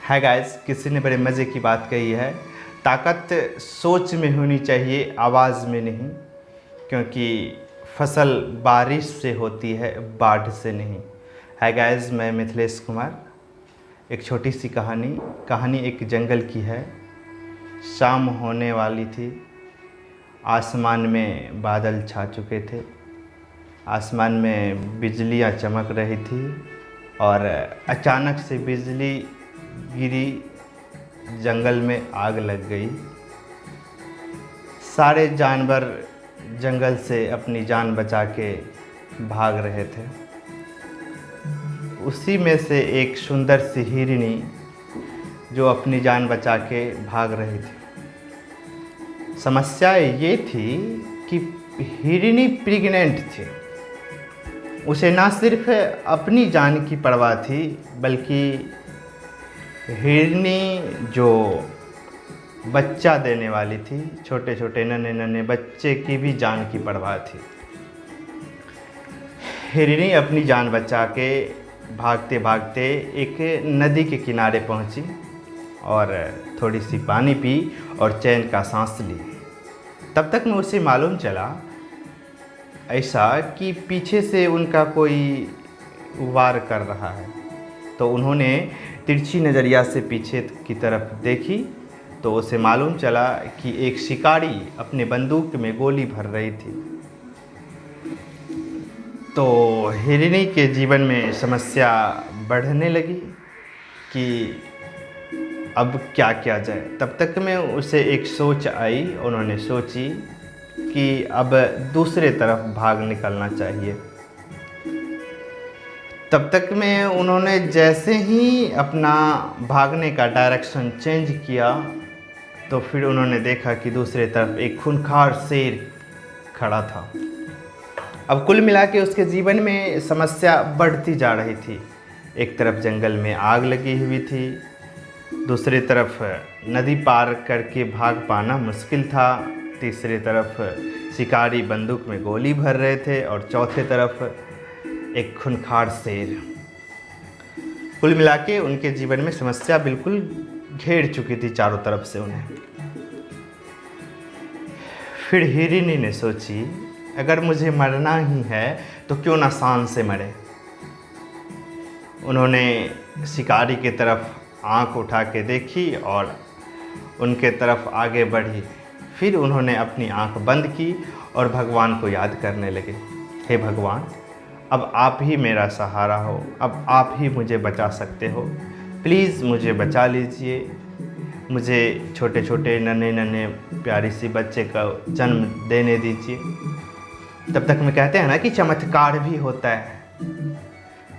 है गाइस, किसी ने बड़े मज़े की बात कही है, ताकत सोच में होनी चाहिए, आवाज़ में नहीं। क्योंकि फसल बारिश से होती है, बाढ़ से नहीं। है गाइस, मैं मिथिलेश कुमार। एक छोटी सी कहानी एक जंगल की है। शाम होने वाली थी, आसमान में बादल छा चुके थे, आसमान में बिजलियाँ चमक रही थी और अचानक से बिजली गिरी, जंगल में आग लग गई। सारे जानवर जंगल से अपनी जान बचा के भाग रहे थे। उसी में से एक सुंदर सी हिरनी जो अपनी जान बचा के भाग रही थी। समस्या ये थी कि हिरनी प्रेग्नेंट थी। उसे ना सिर्फ अपनी जान की परवाह थी, बल्कि हिरनी जो बच्चा देने वाली थी, छोटे छोटे नन्हे बच्चे की भी जान की परवाह थी। हिरनी अपनी जान बचा के भागते भागते एक नदी के किनारे पहुंची और थोड़ी सी पानी पी और चैन का सांस ली। तब तक में उसे मालूम चला ऐसा कि पीछे से उनका कोई वार कर रहा है। तो उन्होंने तिरछी नज़रिया से पीछे की तरफ देखी तो उसे मालूम चला कि एक शिकारी अपने बंदूक में गोली भर रही थी। तो हिरनी के जीवन में समस्या बढ़ने लगी कि अब क्या किया जाए। तब तक में उसे एक सोच आई। उन्होंने सोची कि अब दूसरे तरफ भाग निकलना चाहिए। तब तक में उन्होंने जैसे ही अपना भागने का डायरेक्शन चेंज किया तो फिर उन्होंने देखा कि दूसरे तरफ एक खूंखार शेर खड़ा था। अब कुल मिला के उसके जीवन में समस्या बढ़ती जा रही थी। एक तरफ जंगल में आग लगी हुई थी, दूसरी तरफ नदी पार करके भाग पाना मुश्किल था, तीसरी तरफ शिकारी बंदूक में गोली भर रहे थे और चौथे तरफ एक खूंखार शेर। कुल मिला के उनके जीवन में समस्या बिल्कुल घेर चुकी थी चारों तरफ से उन्हें। फिर हिरनी ने सोची, अगर मुझे मरना ही है तो क्यों ना शान से मरे। उन्होंने शिकारी की तरफ आंख उठा के देखी और उनके तरफ आगे बढ़ी। फिर उन्होंने अपनी आंख बंद की और भगवान को याद करने लगे। हे भगवान, अब आप ही मेरा सहारा हो, अब आप ही मुझे बचा सकते हो। प्लीज़ मुझे बचा लीजिए, मुझे छोटे छोटे नन्हे प्यारी सी बच्चे का जन्म देने दीजिए। तब तक में कहते हैं ना कि चमत्कार भी होता है।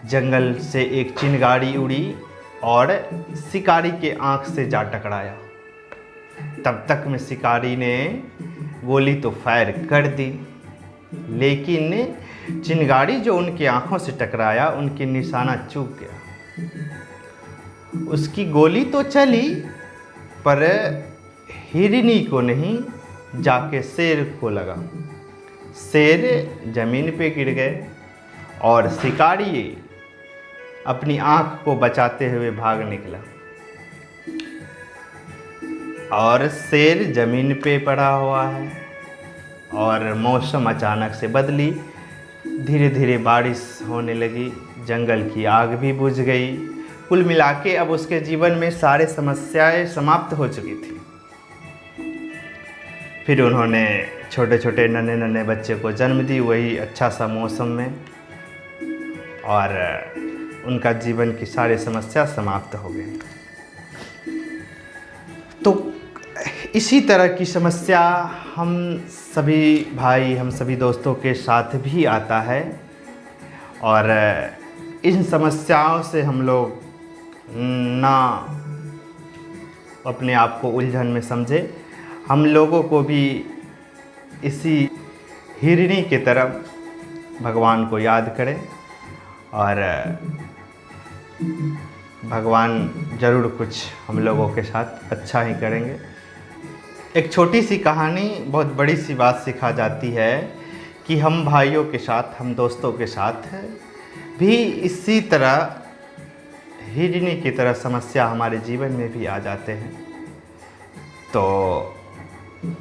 जंगल से एक चिंगारी उड़ी और शिकारी के आंख से जा टकराया। तब तक में शिकारी ने गोली तो फायर कर दी, लेकिन चिंगारी जो उनकी आंखों से टकराया, उनकी निशाना चूक गया। उसकी गोली तो चली पर हिरनी को नहीं, जाके शेर को लगा। शेर जमीन पे गिर गए और शिकारी अपनी आंख को बचाते हुए भाग निकला और शेर जमीन पे पड़ा हुआ है। और मौसम अचानक से बदली, धीरे धीरे बारिश होने लगी, जंगल की आग भी बुझ गई। कुल मिला के अब उसके जीवन में सारे समस्याएं समाप्त हो चुकी थी। फिर उन्होंने छोटे छोटे नन्हे बच्चे को जन्म दी, वही अच्छा सा मौसम में, और उनका जीवन की सारी समस्या समाप्त हो गई। तो इसी तरह की समस्या हम सभी भाई, हम सभी दोस्तों के साथ भी आता है। और इन समस्याओं से हम लोग ना अपने आप को उलझन में समझे, हम लोगों को भी इसी हिरनी की तरफ भगवान को याद करें और भगवान ज़रूर कुछ हम लोगों के साथ अच्छा ही करेंगे। एक छोटी सी कहानी बहुत बड़ी सी बात सिखा जाती है कि हम भाइयों के साथ, हम दोस्तों के साथ भी इसी तरह हिरनी की तरह समस्या हमारे जीवन में भी आ जाते हैं, तो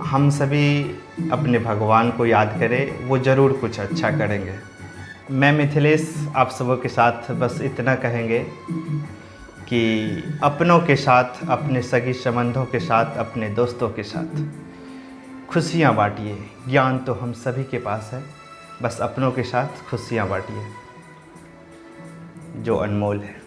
हम सभी अपने भगवान को याद करें, वो ज़रूर कुछ अच्छा करेंगे। मैं मिथिलेश आप सबों के साथ बस इतना कहेंगे कि अपनों के साथ, अपने सगी संबंधों के साथ, अपने दोस्तों के साथ खुशियाँ बांटिए। ज्ञान तो हम सभी के पास है, बस अपनों के साथ खुशियाँ बांटिए जो अनमोल है।